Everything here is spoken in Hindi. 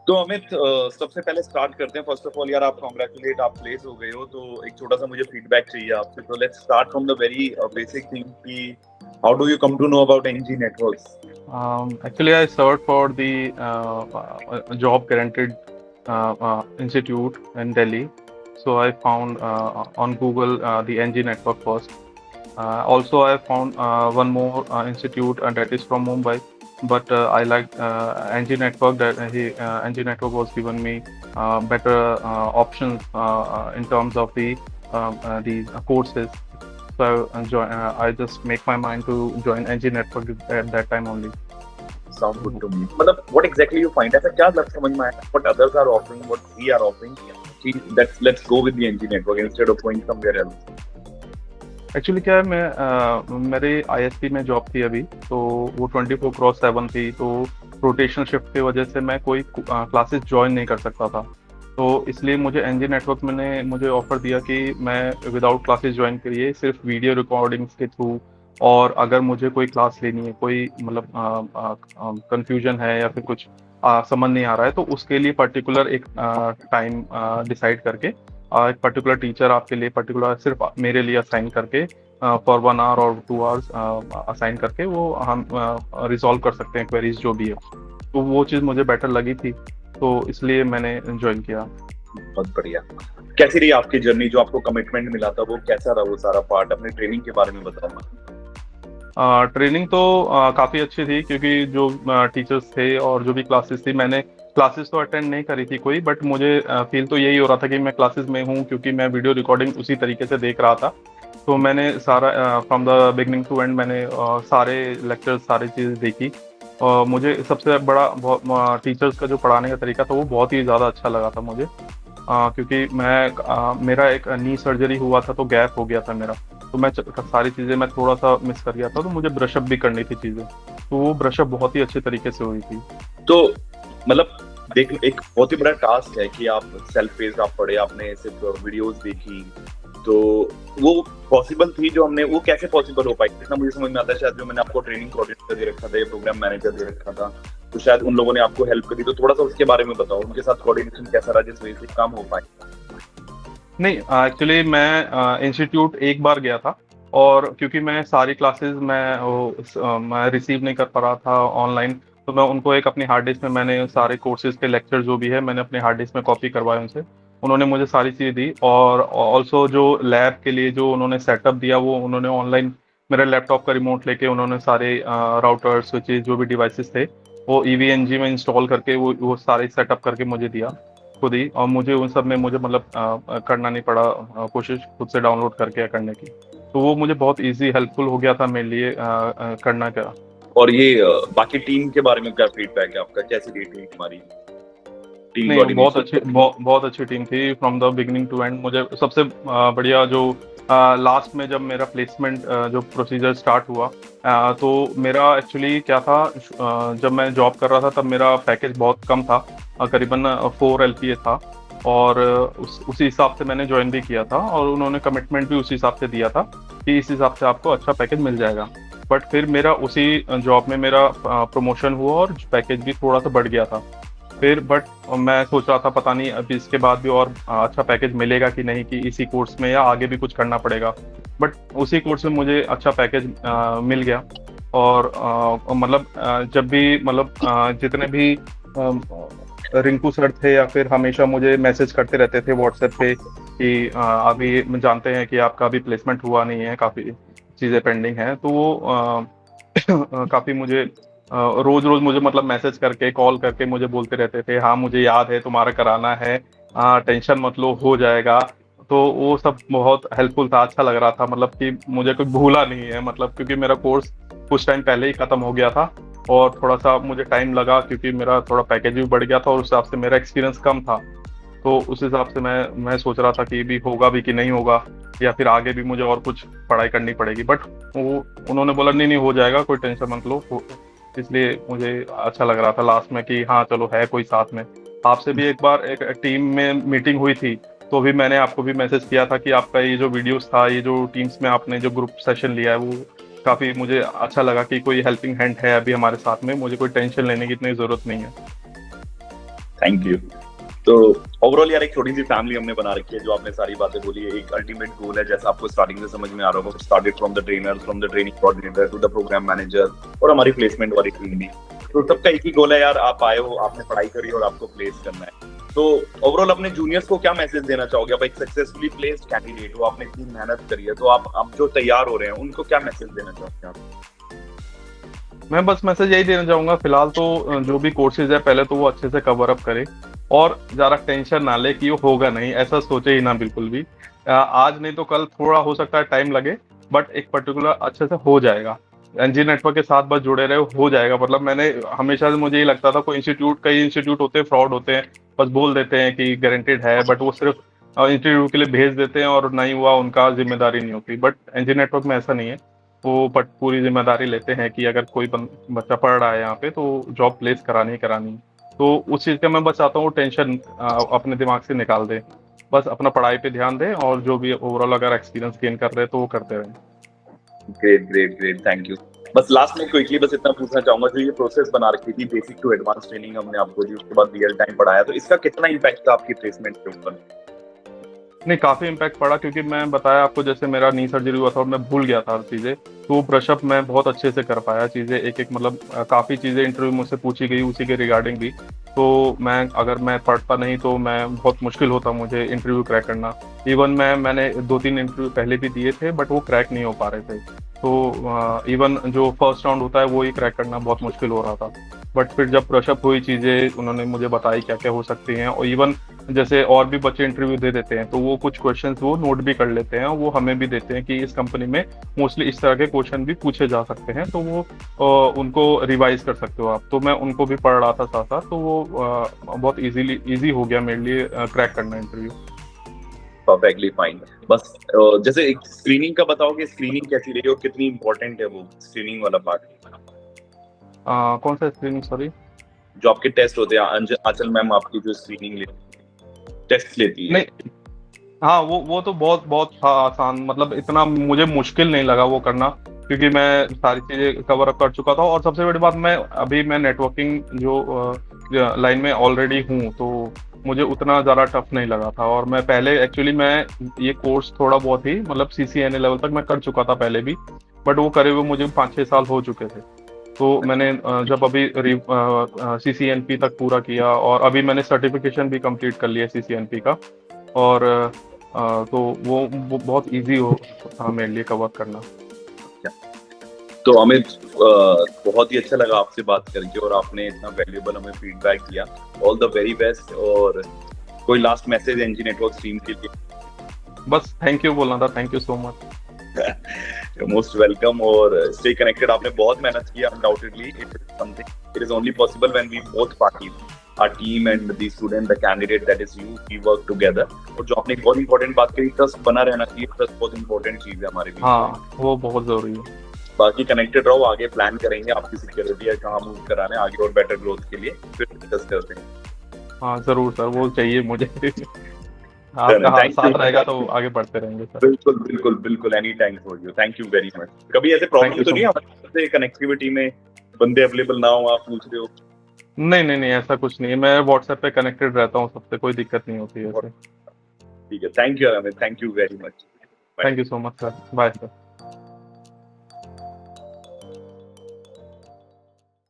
तो अमित, सबसे पहले स्टार्ट करते हैं। फर्स्ट ऑफ ऑल यार, आप कॉन्ग्रेचुलेट, आप प्लेस हो गए हो, तो एक छोटा सा मुझे फीडबैक चाहिए आपसे। तो let's start from the very basic thing कि how do you come to know about NG networks? Actually, I searched for the job guaranteed institute in Delhi. So I found on Google the NG Network first. Also, I found one more institute that is from Mumbai, but I liked NG Network. NG Network was given me better options in terms of the courses. So I just make my mind to join NG Network at that time only. Sound good to me. मतलब what exactly you find? ऐसा क्या लग समझ में आया? What others are offering, what we are offering? Let's go with the NG network instead of going somewhere else. Actually क्या है, मेरे आईएसपी में जॉब थी अभी, तो वो 24/7 थी, तो रोटेशनल शिफ्ट की वजह से मैं कोई क्लासेस ज्वाइन नहीं कर सकता था। तो इसलिए मुझे एनजी नेटवर्क में मुझे ऑफर दिया कि मैं विदाउट क्लासेस ज्वाइन करिए, सिर्फ वीडियो रिकॉर्डिंग्स के थ्रू, और अगर मुझे कोई क्लास लेनी है, कोई मतलब कंफ्यूजन है या फिर कुछ समझ नहीं आ रहा है, तो उसके लिए पर्टिकुलर एक टाइम डिसाइड करके एक पर्टिकुलर टीचर आपके लिए पर्टिकुलर सिर्फ मेरे लिए असाइन करके फॉर 1 आवर और 2 आवर्स असाइन करके वो हम रिजॉल्व कर सकते हैं क्वेरीज जो भी है। तो वो चीज़ मुझे बेटर लगी थी, तो इसलिए मैंने ज्वाइन किया। बहुत बढ़िया। कैसी रही आपकी जर्नी? जो आपको कमिटमेंट मिला था वो कैसा रहा? वो सारा पार्ट, अपनी ट्रेनिंग के बारे में बताओ ना। ट्रेनिंग तो काफ़ी अच्छी थी, क्योंकि जो टीचर्स थे और जो भी क्लासेस थी, मैंने क्लासेस तो अटेंड नहीं करी थी कोई, बट मुझे फील तो यही हो रहा था कि मैं क्लासेस में हूँ, क्योंकि मैं वीडियो रिकॉर्डिंग उसी तरीके से देख रहा था। तो मैंने सारा from the beginning to end मैंने सारे लेक्चर्स सारी चीज़ देखी। मुझे सबसे बड़ा टीचर्स का जो पढ़ाने का तरीका था वो बहुत ही ज़्यादा अच्छा लगा था मुझे, क्योंकि मेरा एक नी सर्जरी हुआ था, तो गैप हो गया था मेरा, तो मैं सारी चीज़ें मैं थोड़ा सा मिस कर गया था, तो मुझे ब्रशअप भी करनी थी चीज़ें, तो वो ब्रशअप बहुत ही अच्छे तरीके से हुई थी। तो मतलब देख, एक बहुत ही बड़ा टास्क है कि आप सेल्फ पेस्ड आप पढ़े, आपने सिर्फ वीडियोस देखी, तो वो पॉसिबल थी जो हमने, वो कैसे पॉसिबल हो पाई? इतना मुझे समझ में आता है, शायद जो मैंने आपको ट्रेनिंग कोऑर्डिनेटर दे रखा था या प्रोग्राम मैनेजर दे रखा था, तो शायद उन लोगों ने आपको हेल्प करी। तो थोड़ा सा उसके बारे में बताओ, उनके साथ कोऑर्डिनेशन कैसा रहा जिस वजह से काम हो पाए? नहीं, एक्चुअली मैं इंस्टीट्यूट एक बार गया था, और क्योंकि मैं सारी क्लासेस मैं रिसीव नहीं कर पा रहा था ऑनलाइन, तो मैं उनको एक अपनी हार्ड डिस्क में मैंने सारे कोर्सेज के लेक्चर जो भी है मैंने अपने हार्ड डिस्क में कॉपी करवाए उनसे। उन्होंने मुझे सारी चीज़ें दी, और ऑल्सो जो लैब के लिए जो उन्होंने सेटअप दिया, वो उन्होंने ऑनलाइन मेरे लैपटॉप का रिमोट लेके उन्होंने सारे राउटर स्विचेज जो भी डिवाइसेस थे वो ईवीएनजी में इंस्टॉल करके वो सारे सेटअप करके मुझे दिया खुद ही, और मुझे उन सब में मुझे मतलब करना नहीं पड़ा कोशिश खुद से डाउनलोड करके करने की, तो वो मुझे बहुत इजी हेल्पफुल हो गया था मेरे लिए करना क्या। और ये बाकी टीम के बारे में क्या फीडबैक है आपका? कैसी रही टीम हमारी? टीम नहीं, कोऑर्डिनेशन बहुत अच्छी टीम थी from the beginning to end. मुझे सबसे बढ़िया जो लास्ट में जब मेरा प्लेसमेंट जो प्रोसीजर स्टार्ट हुआ, तो मेरा एक्चुअली क्या था, जब मैं जॉब कर रहा था तब मेरा पैकेज बहुत कम था, करीबन 4 LPA था, और उसी हिसाब से मैंने ज्वाइन भी किया था, और उन्होंने कमिटमेंट भी उसी हिसाब से दिया था कि इस हिसाब से आपको अच्छा पैकेज मिल जाएगा। बट फिर मेरा उसी जॉब में मेरा प्रमोशन हुआ और पैकेज भी थोड़ा सा बढ़ गया था फिर, बट मैं सोच रहा था पता नहीं अभी इसके बाद भी और अच्छा पैकेज मिलेगा कि नहीं, कि इसी कोर्स में या आगे भी कुछ करना पड़ेगा। बट उसी कोर्स में मुझे अच्छा पैकेज मिल गया, और मतलब जब भी मतलब जितने भी रिंकू सर थे या फिर हमेशा मुझे मैसेज करते रहते थे व्हाट्सएप पे कि अभी जानते हैं कि आपका अभी प्लेसमेंट हुआ नहीं है, काफ़ी चीज़ें पेंडिंग हैं, तो वो काफ़ी मुझे रोज रोज मुझे मतलब मैसेज करके कॉल करके मुझे बोलते रहते थे, हाँ मुझे याद है तुम्हारा कराना है, टेंशन मत लो हो जाएगा। तो वो सब बहुत हेल्पफुल था, अच्छा लग रहा था, मतलब कि मुझे कोई भूला नहीं है, मतलब क्योंकि मेरा कोर्स कुछ टाइम पहले ही खत्म हो गया था, और थोड़ा सा मुझे टाइम लगा क्योंकि मेरा थोड़ा पैकेज भी बढ़ गया था, और उस हिसाब से मेरा एक्सपीरियंस कम था, तो उस हिसाब से मैं सोच रहा था कि भी होगा भी कि नहीं होगा, या फिर आगे भी मुझे और कुछ पढ़ाई करनी पड़ेगी। बट वो उन्होंने बोला नहीं नहीं हो जाएगा, कोई टेंशन मत लो, इसलिए मुझे अच्छा लग रहा था लास्ट में कि हाँ चलो है कोई साथ में। आपसे भी एक बार एक टीम में मीटिंग हुई थी, तो भी मैंने आपको भी मैसेज किया था कि आपका ये जो वीडियोस था, ये जो टीम्स में आपने जो ग्रुप सेशन लिया है, वो काफ़ी मुझे अच्छा लगा कि कोई हेल्पिंग हैंड है अभी हमारे साथ में, मुझे कोई टेंशन लेने की इतनी ज़रूरत नहीं है। Thank you. तो ओवरऑल यार एक छोटी सी फैमिली हमने बना रखी है, जो आपने सारी बातें बोली है, एक अल्टीमेट गोल है, जैसा आपको स्टार्टिंग से समझ में आ रहा होगा, started from the trainer, from the training coordinator to the programme manager, और हमारी प्लेसमेंट वाली टीम भी। तो सबका एक ही गोल है यार, आप आए हो, आपने पढ़ाई करी और आपको प्लेस करना है। तो ओवरऑल अपने जूनियर्स को क्या मैसेज देना चाहोगे? आप एक सक्सेसफुली प्लेस्ड कैंडिडेट हो, आपने इतनी मेहनत करी है, तो आप जो तैयार हो रहे हैं उनको क्या मैसेज देना चाहोगे आप? मैं बस मैसेज यही देना चाहूँगा, फिलहाल तो जो भी कोर्सेज है पहले तो वो अच्छे से कवर अप करे, और ज़्यादा टेंशन ना ले कि वो होगा नहीं, ऐसा सोचे ही ना बिल्कुल भी। आज नहीं तो कल थोड़ा हो सकता है टाइम लगे, बट एक पर्टिकुलर अच्छे से हो जाएगा। एनजी नेटवर्क के साथ बस जुड़े रहे, हो जाएगा। मतलब मैंने हमेशा से मुझे ये लगता था कोई इंस्टीट्यूट, कई इंस्टीट्यूट होते हैं फ्रॉड होते हैं, बस बोल देते हैं कि गारंटेड है, बट वो सिर्फ इंटरव्यू के लिए भेज देते हैं और नहीं हुआ उनका जिम्मेदारी नहीं होती। बट एनजी नेटवर्क में ऐसा नहीं है, वो पूरी जिम्मेदारी लेते हैं कि अगर कोई बच्चा पढ़ रहा है यहाँ पे तो जॉब प्लेस करानी ही करानी है। तो उस चीज़ का मैं बस चाहता हूँ टेंशन अपने दिमाग से निकाल दे, बस अपना पढ़ाई पे ध्यान दें, और जो भी ओवरऑल अगर एक्सपीरियंस गेन कर रहे हैं तो वो करते रहें। Great great great, thank you. बस लास्ट में क्विकली बस इतना पूछना चाहूंगा, जो ये प्रोसेस बना रखी थी, बेसिक टू एडवांस ट्रेनिंग हमने आपको दी, उसके बाद रियल टाइम पढ़ाया, तो इसका कितना इम्पैक्ट था आपकी प्लेसमेंट के ऊपर? नहीं, काफ़ी इम्पैक्ट पड़ा, क्योंकि मैं बताया आपको जैसे मेरा नी सर्जरी हुआ था और मैं भूल गया था हर चीज़ें, तो ब्रशअप मैं बहुत अच्छे से कर पाया चीज़ें, एक एक मतलब काफ़ी चीज़ें इंटरव्यू मुझसे पूछी गई उसी के रिगार्डिंग भी। तो अगर मैं पढ़ता नहीं तो मैं बहुत मुश्किल होता मुझे इंटरव्यू क्रैक करना। इवन मैंने 2-3 इंटरव्यू पहले भी दिए थे, बट वो क्रैक नहीं हो पा रहे थे। तो इवन जो फर्स्ट राउंड होता है वो ही क्रैक करना बहुत मुश्किल हो रहा था। बट फिर जब ब्रशअप हुई चीज़ें, उन्होंने मुझे बताई क्या क्या हो सकती हैं, और इवन जैसे और भी बच्चे इंटरव्यू दे देते हैं तो वो कुछ क्वेश्चंस वो नोट भी कर लेते हैं, और वो हमें भी देते हैं कि इस कंपनी में मोस्टली इस तरह के क्वेश्चन भी पूछे जा सकते हैं, तो वो उनको रिवाइज कर सकते हो आप। तो मैं उनको भी पढ़ रहा था साथ साथ, तो वो बहुत इजी हो गया मेरे लिए क्रैक करना इंटरव्यू। Perfectly fine. बस जैसे एक स्क्रीनिंग का बताओगे, स्क्रीनिंग कैसी रही और कितनी इंपॉर्टेंट है वो स्क्रीनिंग वाला पार्ट? कौन सा स्क्रीनिंग, सॉरी? जो आपके टेस्ट होते हैं, आंचल मैम आपकी जो स्क्रीनिंग टेस्ट लेती है। नहीं, हाँ, वो तो बहुत बहुत था आसान, मतलब इतना मुझे मुश्किल नहीं लगा वो करना, क्योंकि मैं सारी चीज़ें कवर अप कर चुका था। और सबसे बड़ी बात, मैं नेटवर्किंग जो लाइन में ऑलरेडी हूँ, तो मुझे उतना ज़्यादा टफ नहीं लगा था। और मैं पहले एक्चुअली मैं ये कोर्स थोड़ा बहुत ही मतलब CCNA लेवल तक मैं कर चुका था पहले भी, बट वो करे हुए मुझे 5-6 साल हो चुके थे। तो मैंने जब अभी CCNP तक पूरा किया, और अभी मैंने सर्टिफिकेशन भी कंप्लीट कर लिया CCNP का, और तो वो बहुत इजी हो था मेरे लिए कवर करना। तो अमित, बहुत ही अच्छा लगा आपसे बात करके, और आपने इतना वैल्यूएबल हमें फीडबैक दिया। All the very best. और कोई last message NG network team के लिए? बस थैंक यू बोलना था, thank you so much. Most welcome, और स्टे कनेक्टेड। आपने बहुत मेहनत की, undoubtedly it is something, it is only possible when we both parties, our team and the student, the candidate, that is you, we work together। और जो आपने एक बहुत इंपॉर्टेंट बात कही, ट्रस्ट बना रहना चाहिए, ट्रस्ट बहुत इंपॉर्टेंट चीज है हमारे लिए। हाँ, वो बहुत जरूरी है। बाकी कनेक्टेड रहो, आगे प्लान करेंगे आपकी सिक्योरिटी है कहाँ मूव कराने आगे और बेटर ग्रोथ के लिए, फिर डिस्कस करते हैं। हाँ जरूर सर, वो चाहिए मुझे। आपका हाथ साथ रहेगा तो आगे बढ़ते रहेंगे सर। बिल्कुल बिल्कुल बिल्कुल, any time for you, thank you very much. कभी ऐसे प्रॉब्लम तो नहीं है हमारे कनेक्टिविटी में, बंदे अवेलेबल ना हो, आप पूछ रहे हो? नहीं नहीं नहीं, ऐसा कुछ नहीं है, मैं व्हाट्सएप पे कनेक्टेड रहता हूँ सबसे, कोई दिक्कत नहीं होती है ऐसे। ठीक है, thank you Amit, thank you very much. Thank you so much sir, bye sir.